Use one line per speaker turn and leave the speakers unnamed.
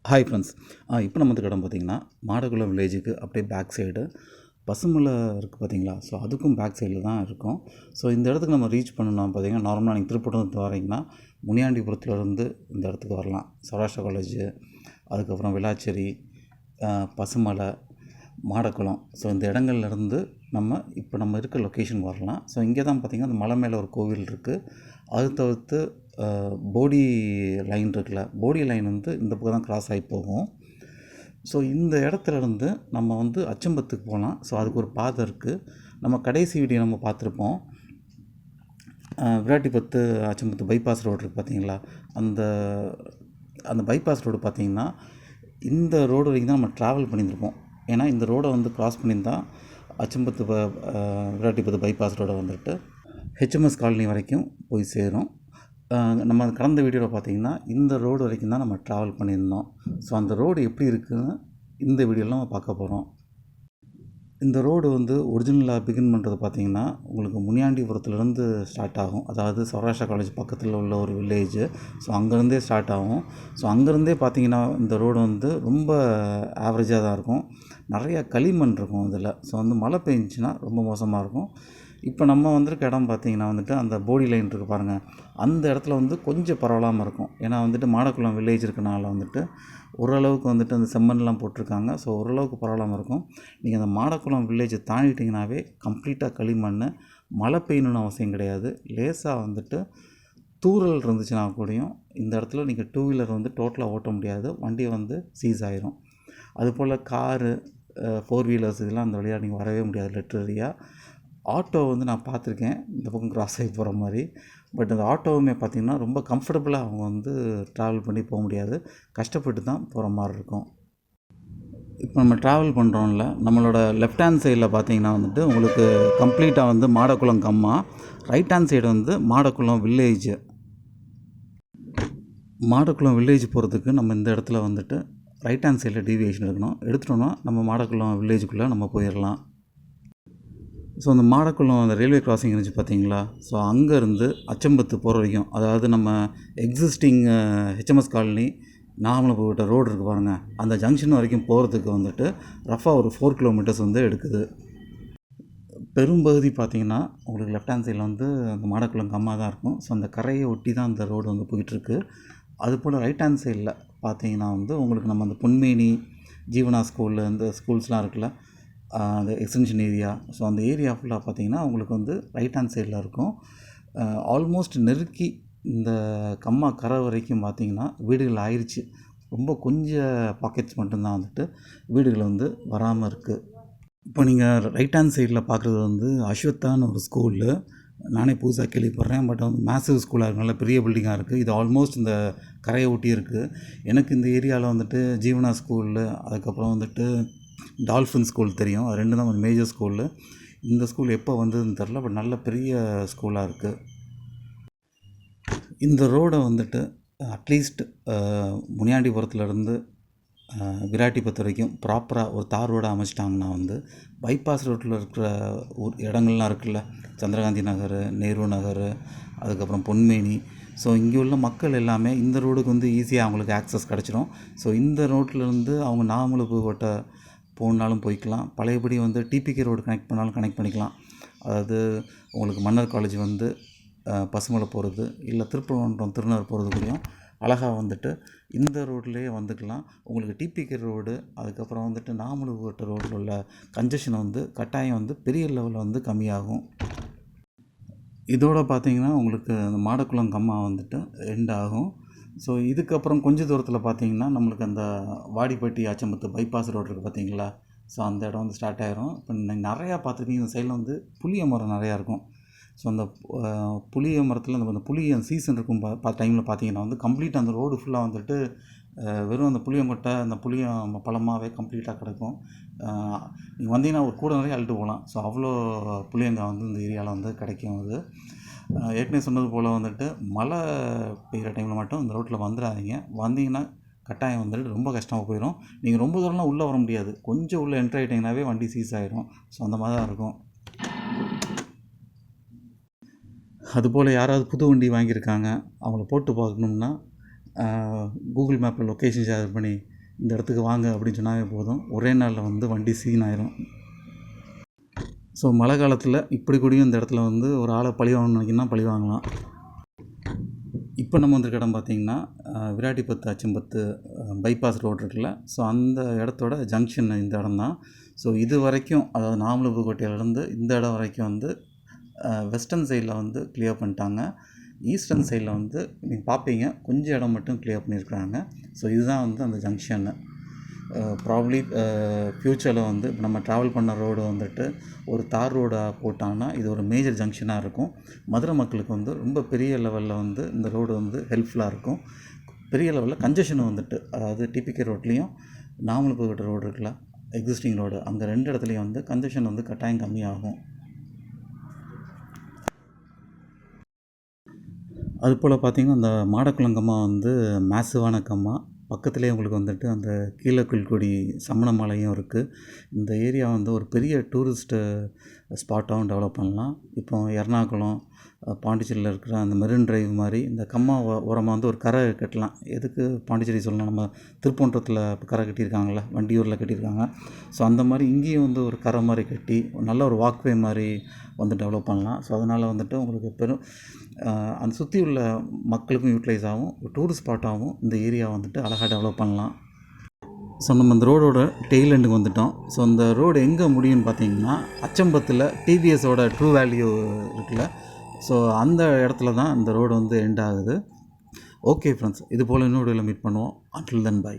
Hi friends. இப்போ நம்ம வந்து இடம் பார்த்திங்கன்னா மாடகுளம் வில்லேஜுக்கு அப்படியே பேக் சைடு பசுமலை இருக்குது பார்த்தீங்களா. ஸோ அதுக்கும் பேக் சைடில் தான் இருக்கும். ஸோ இந்த இடத்துக்கு நம்ம ரீச் பண்ணணும் பார்த்தீங்கன்னா, நார்மலாக நீங்கள் திருப்பூர்லேருந்து வரீங்கன்னா முனியாண்டிபுரத்துலேருந்து இந்த இடத்துக்கு வரலாம். சௌராஷ்டிரா காலேஜு, அதுக்கப்புறம் விளாச்சேரி, பசுமலை, மாடக்குளம். ஸோ இந்த இடங்கள்லேருந்து நம்ம இருக்க லொக்கேஷன் வரலாம். ஸோ இங்கே தான் பார்த்திங்கன்னா அந்த மலை மேலே ஒரு கோவில் இருக்குது. அது தவிர்த்து போடி லைன் இருக்குல்ல, போடி லைன் வந்து இந்த பக்கம் தான் கிராஸ் ஆகி போகும். ஸோ இந்த இடத்துலேருந்து நம்ம வந்து அச்சம்பத்துக்கு போகலாம். ஸோ அதுக்கு ஒரு பாதை இருக்குது. நம்ம கடைசி வீடியோ நம்ம பார்த்துருப்போம். விராட்டிபத்து அச்சம்பத்து பைபாஸ் ரோடு இருக்குது பார்த்தீங்களா. அந்த பைபாஸ் ரோடு பார்த்திங்கன்னா இந்த ரோடு வரைக்கும் தான் நம்ம ட்ராவல் பண்ணியிருப்போம். ஏன்னா இந்த ரோடை வந்து க்ராஸ் பண்ணியிருந்தால் அச்சம்பத்து விராட்டிபத்து பைபாஸ் ரோடை வந்துட்டு ஹெச்எம்எஸ் காலனி வரைக்கும் போய் சேரும். நம்ம கடந்த வீடியோவில் பார்த்திங்கன்னா இந்த ரோடு வரைக்கும் தான் நம்ம ட்ராவல் பண்ணியிருந்தோம். ஸோ அந்த ரோடு எப்படி இருக்குதுன்னு இந்த வீடியோவில் நம்ம பார்க்க போகிறோம். இந்த ரோடு வந்து ஒரிஜினலாக பிகின் பண்ணுறது பார்த்திங்கன்னா உங்களுக்கு முனியாண்டிபுரத்துலேருந்து ஸ்டார்ட் ஆகும். அதாவது சௌராஷ்டிரா காலேஜ் பக்கத்தில் உள்ள ஒரு வில்லேஜு. ஸோ அங்கேருந்தே ஸ்டார்ட் ஆகும். ஸோ அங்கேருந்தே பார்த்திங்கன்னா இந்த ரோடு வந்து ரொம்ப ஆவரேஜாக தான் இருக்கும். நிறையா களிமண் இருக்கும் இதில். ஸோ வந்து மழை பெஞ்சின்னா ரொம்ப மோசமாக இருக்கும். இப்போ நம்ம வந்திருக்க இடம் பார்த்திங்கன்னா வந்துட்டு அந்த போடி லைன் இருக்குது பாருங்கள். அந்த இடத்துல வந்து கொஞ்சம் பரவாயில்லாமல் இருக்கும். ஏன்னா வந்துட்டு மாடக்குளம் வில்லேஜ் இருக்கனால வந்துட்டு ஓரளவுக்கு வந்துட்டு அந்த செம்மண்லாம் போட்டிருக்காங்க. ஸோ ஓரளவுக்கு பரவாயில்லாமல் இருக்கும். நீங்கள் அந்த மாடக்குளம் வில்லேஜை தாண்டிட்டிங்கனாவே கம்ப்ளீட்டாக களிமண். மழை பெய்யணுன்னு அவசியம் கிடையாது. லேசாக வந்துட்டு தூறல் இருந்துச்சுன்னா கூடயும் இந்த இடத்துல நீங்கள் டூ வீலர் வந்து டோட்டலாக ஓட்ட முடியாது. வண்டி வந்து சீஸ் ஆயிரும். அதுபோல் காரு, ஃபோர் வீலர்ஸ் இதெல்லாம் அந்த வழியாக நீங்கள் வரவே முடியாது லிட்ரரியாக. ஆட்டோ வந்து நான் பார்த்துருக்கேன் இந்த பக்கம் கிராஸ் ஆகி போகிற மாதிரி. பட் அந்த ஆட்டோவுமே பார்த்திங்கன்னா ரொம்ப கம்ஃபர்டபுளாக அவங்க வந்து ட்ராவல் பண்ணி போக முடியாது. கஷ்டப்பட்டு தான் போகிற மாதிரி இருக்கும். இப்போ நம்ம ட்ராவல் பண்ணுறோம்ல, நம்மளோட லெஃப்ட் ஹேண்ட் சைடில் பார்த்திங்கன்னா வந்துட்டு உங்களுக்கு கம்ப்ளீட்டாக வந்து மாடக்குளம் கம்மா, ரைட் ஹேண்ட் சைடு வந்து மாடக்குளம் வில்லேஜ். மாடக்குளம் வில்லேஜ் போகிறதுக்கு நம்ம இந்த இடத்துல வந்துட்டு ரைட் ஹேண்ட் சைடில் டீவியேஷன் எடுத்துட்டோம்னா நம்ம மாடக்குளம் வில்லேஜுக்குள்ளே நம்ம போயிடலாம். ஸோ அந்த மாடக்குளம் அந்த ரயில்வே கிராசிங் இருந்துச்சு பார்த்தீங்களா. ஸோ அங்கேருந்து அச்சம்பத்து போகிற வரைக்கும், அதாவது நம்ம எக்ஸிஸ்டிங் ஹெச்எம்எஸ் காலனி நாமளை விட்ட ரோடு இருக்குது பாருங்கள், அந்த ஜங்ஷன் வரைக்கும் போகிறதுக்கு வந்துட்டு ரஃபாக ஒரு 4 கிலோமீட்டர்ஸ் வந்து எடுக்குது. பெரும்பகுதி பார்த்திங்கன்னா உங்களுக்கு லெஃப்ட் ஹேண்ட் சைடில் வந்து அந்த மாடக்குளம் கம்மாக தான் இருக்கும். ஸோ அந்த கரையை ஒட்டி தான் அந்த ரோடு வந்து போயிட்டுருக்கு. அதுபோல் ரைட் ஹேண்ட் சைடில் பார்த்திங்கன்னா வந்து உங்களுக்கு நம்ம அந்த பொன்மேனி, ஜீவனா ஸ்கூலு, அந்த ஸ்கூல்ஸ்லாம் இருக்குல்ல, அந்த எக்ஸ்டென்ஷன் ஏரியா. ஸோ அந்த ஏரியா ஃபுல்லாக பார்த்திங்கன்னா உங்களுக்கு வந்து ரைட் ஹேண்ட் சைடில் இருக்கும். ஆல்மோஸ்ட் நெருக்கி இந்த கம்மா கரை வரைக்கும் பார்த்திங்கன்னா வீடுகள் ஆயிடுச்சு. ரொம்ப கொஞ்சம் பாக்கெட்ஸ் மட்டும்தான் வந்துட்டு வீடுகள் வந்து வராமல் இருக்குது. இப்போ நீங்கள் ரைட் ஹேண்ட் சைடில் பார்க்குறது வந்து அஸ்வத்தான்னு ஒரு ஸ்கூலு. நானே புதுசாக கேள்விப்படுறேன். பட் வந்து மேசிவ் ஸ்கூலாக இருக்குது, நல்ல பெரிய பில்டிங்காக இருக்குது. இது ஆல்மோஸ்ட் இந்த கரையை ஒட்டி இருக்குது. எனக்கு இந்த ஏரியாவில் வந்துட்டு ஜீவனா ஸ்கூலு, அதுக்கப்புறம் வந்துட்டு டால்ஃபின் ஸ்கூல் தெரியும். அது 2 தான் கொஞ்சம் மேஜர் ஸ்கூலு. இந்த ஸ்கூல் எப்போ வந்ததுன்னு தெரில. பட் நல்ல பெரிய ஸ்கூலாக இருக்குது. இந்த ரோடை வந்துட்டு அட்லீஸ்ட் முனியாண்டிபுரத்துலேருந்து விராட்டிபத்து வரைக்கும் ப்ராப்பராக ஒரு தார் ரோடாக அமைச்சிட்டாங்கன்னா வந்து பைபாஸ் ரோட்டில் இருக்கிற இடங்கள்லாம் இருக்குல்ல, சந்திரகாந்தி நகர், நேரு நகர், அதுக்கப்புறம் பொன்மேனி. ஸோ இங்கே உள்ள மக்கள் எல்லாமே இந்த ரோடுக்கு வந்து ஈஸியாக அவங்களுக்கு ஆக்சஸ் கிடச்சிரும். ஸோ இந்த ரோட்லேருந்து அவங்க நாமலுப்புக்கோட்டை போகணுன்னாலும் போய்க்கலாம். பழையபடி வந்து டிபிகே ரோடு கனெக்ட் பண்ணாலும் கனெக்ட் பண்ணிக்கலாம். அதாவது உங்களுக்கு மன்னர் காலேஜ் வந்து பசுமலை போகிறது, இல்லை திருப்பரங்குன்றம் திருநகர் போகிறது கூடயும் அழகாக வந்துட்டு இந்த ரோட்லேயே வந்துக்கலாம். உங்களுக்கு டிபிகே ரோடு, அதுக்கப்புறம் வந்துட்டு நாமலுப்புக்கோட்டை ரோட்டில் உள்ள கன்ஜெஷன் வந்து கட்டாயம் வந்து பெரிய லெவலில் வந்து கம்மியாகும். இதோடு பார்த்திங்கன்னா உங்களுக்கு அந்த மாடக்குளம் கம்மா வந்துட்டு எண்ட் ஆகும். ஸோ இதுக்கப்புறம் கொஞ்சம் தூரத்தில் பார்த்திங்கன்னா நம்மளுக்கு அந்த வாடிப்பட்டி அச்சம்பத்து பைபாஸ் ரோடு இருக்குது பார்த்தீங்களா. ஸோ அந்த இடம் வந்து ஸ்டார்ட் ஆகிரும். இப்போ நிறையா பார்த்துருக்கீங்க, இந்த சைடில் வந்து புளிய மரம் நிறையா இருக்கும். ஸோ அந்த புளிய மரத்தில் அந்த புளிய சீசன் இருக்கும் டைமில் பார்த்திங்கன்னா வந்து கம்ப்ளீட்டாக அந்த ரோடு ஃபுல்லாக வந்துட்டு வெறும் அந்த புளியங்கொட்டை, அந்த புளிய பழமாகவே கம்ப்ளீட்டாக கிடக்கும். நீங்கள் வந்தீங்கன்னா ஒரு கூட நிறைய அழுட்டு போகலாம். ஸோ அவ்வளோ புளியங்காய் வந்து இந்த ஏரியாவில் வந்து கிடைக்கும். அது ஏற்கனவே சொன்னது போல் வந்துட்டு மழை பெய்கிற டைமில் மட்டும் இந்த ரோட்டில் வந்துடாதீங்க. வந்தீங்கன்னா கட்டாயம் வந்துட்டு ரொம்ப கஷ்டமாக போயிடும். நீங்கள் ரொம்ப தூரம்லாம் உள்ளே வர முடியாது. கொஞ்சம் உள்ளே என்ட்ரு ஆகிட்டிங்கனாவே வண்டி சீஸ் ஆகிடும். ஸோ அந்த மாதிரி தான் இருக்கும். அதுபோல் யாராவது புது வண்டி வாங்கியிருக்காங்க, அவங்கள போட்டு பார்க்கணும்னா கூகுள் மேப்பில் லொக்கேஷன் ஷேர் பண்ணி இந்த இடத்துக்கு வாங்க அப்படின்னு சொன்னாவே போதும், ஒரே நாளில் வந்து வண்டி சீன் ஆயிரும். ஸோ மழை காலத்தில் இப்படி கூடயும் இந்த இடத்துல வந்து ஒரு ஆளை பழி வாங்கணும்னு நினைக்கினா பழி வாங்கலாம். இப்போ நம்ம வந்திருக்க இடம் பார்த்திங்கன்னா விராட்டிபத்து அச்சம்பத்து பைபாஸ் ரோடு இருக்குல்ல, ஸோ அந்த இடத்தோட ஜங்ஷன் இந்த இடம் தான். ஸோ இது வரைக்கும், அதாவது நாமலபுரக்கோட்டையிலேருந்து இந்த இடம் வரைக்கும் வந்து வெஸ்டர்ன் சைடில் வந்து கிளியர் பண்ணிட்டாங்க. ஈஸ்டர்ன் சைடில் வந்து நீங்கள் பார்ப்பீங்க கொஞ்சம் இடம் மட்டும் கிளியர் பண்ணியிருக்கிறாங்க. ஸோ இதுதான் வந்து அந்த ஜங்ஷன்னு. ப்ராப்ளி ஃப்யூச்சரில் வந்து இப்போ நம்ம ட்ராவல் பண்ண ரோடு வந்துட்டு ஒரு தார் ரோடாக போட்டாங்கன்னா இது ஒரு மேஜர் ஜங்ஷனாக இருக்கும். மதுரை மக்களுக்கு வந்து ரொம்ப பெரிய லெவலில் வந்து இந்த ரோடு வந்து ஹெல்ப்ஃபுல்லாக இருக்கும். பெரிய லெவலில் கன்ஜெஷன் வந்துட்டு, அதாவது டிபிகே ரோட்லேயும் நாமலபுரக்கோட்டை ரோடு இருக்குல்ல, எக்ஸிஸ்டிங் ரோடு, அங்கே 2 இடத்துலையும் வந்து கன்ஜெஷன் வந்து கட்டாயம் கம்மியாகும். அதுபோல் பார்த்திங்கன்னா அந்த மாடக்குளங்கம்மா வந்து மேசிவான கம்மா. பக்கத்துலேயே உங்களுக்கு வந்துட்டு அந்த கீழக்குள்குடி சமண மலையும் இருக்குது. இந்த ஏரியா வந்து ஒரு பெரிய டூரிஸ்ட்டு ஸ்பாட்டாகவும் டெவலப் பண்ணலாம். இப்போ எர்ணாகுளம், பாண்டிச்சேரியில் இருக்கிற அந்த மெரின் டிரைவ் மாதிரி இந்த கம்மா ஓரமாக வந்து ஒரு கரை கட்டலாம். எதுக்கு பாண்டிச்சேரி சொல்லலாம், நம்ம திருப்பூன்றத்தில் கரை கட்டியிருக்காங்கள, வண்டியூரில் கட்டியிருக்காங்க. ஸோ அந்த மாதிரி இங்கேயும் வந்து ஒரு கரை மாதிரி கட்டி நல்ல ஒரு வாக்வே மாதிரி வந்து டெவலப் பண்ணலாம். ஸோ அதனால் வந்துட்டு உங்களுக்கு அந்த சுற்றி உள்ள மக்களுக்கும் யூட்டிலைஸ் ஆகும், டூரிஸ்ட் ஸ்பாட்டாகவும் இந்த ஏரியா வந்துட்டு அழகாக டெவலப் பண்ணலாம். ஸோ நம்ம இந்த ரோடோட டெய்ல் எண்டுக்கு வந்துட்டோம். ஸோ இந்த ரோடு எங்கே முடியும்னு பார்த்தீங்கன்னா அச்சம்பத்தில் டிவிஎஸோட ட்ரூ வேல்யூ இருக்குல்ல, ஸோ அந்த இடத்துல தான் இந்த ரோடு வந்து எண்ட் ஆகுது. ஓகே ஃப்ரெண்ட்ஸ், இது போல் இன்னொரு மீட் பண்ணுவோம். Until then by.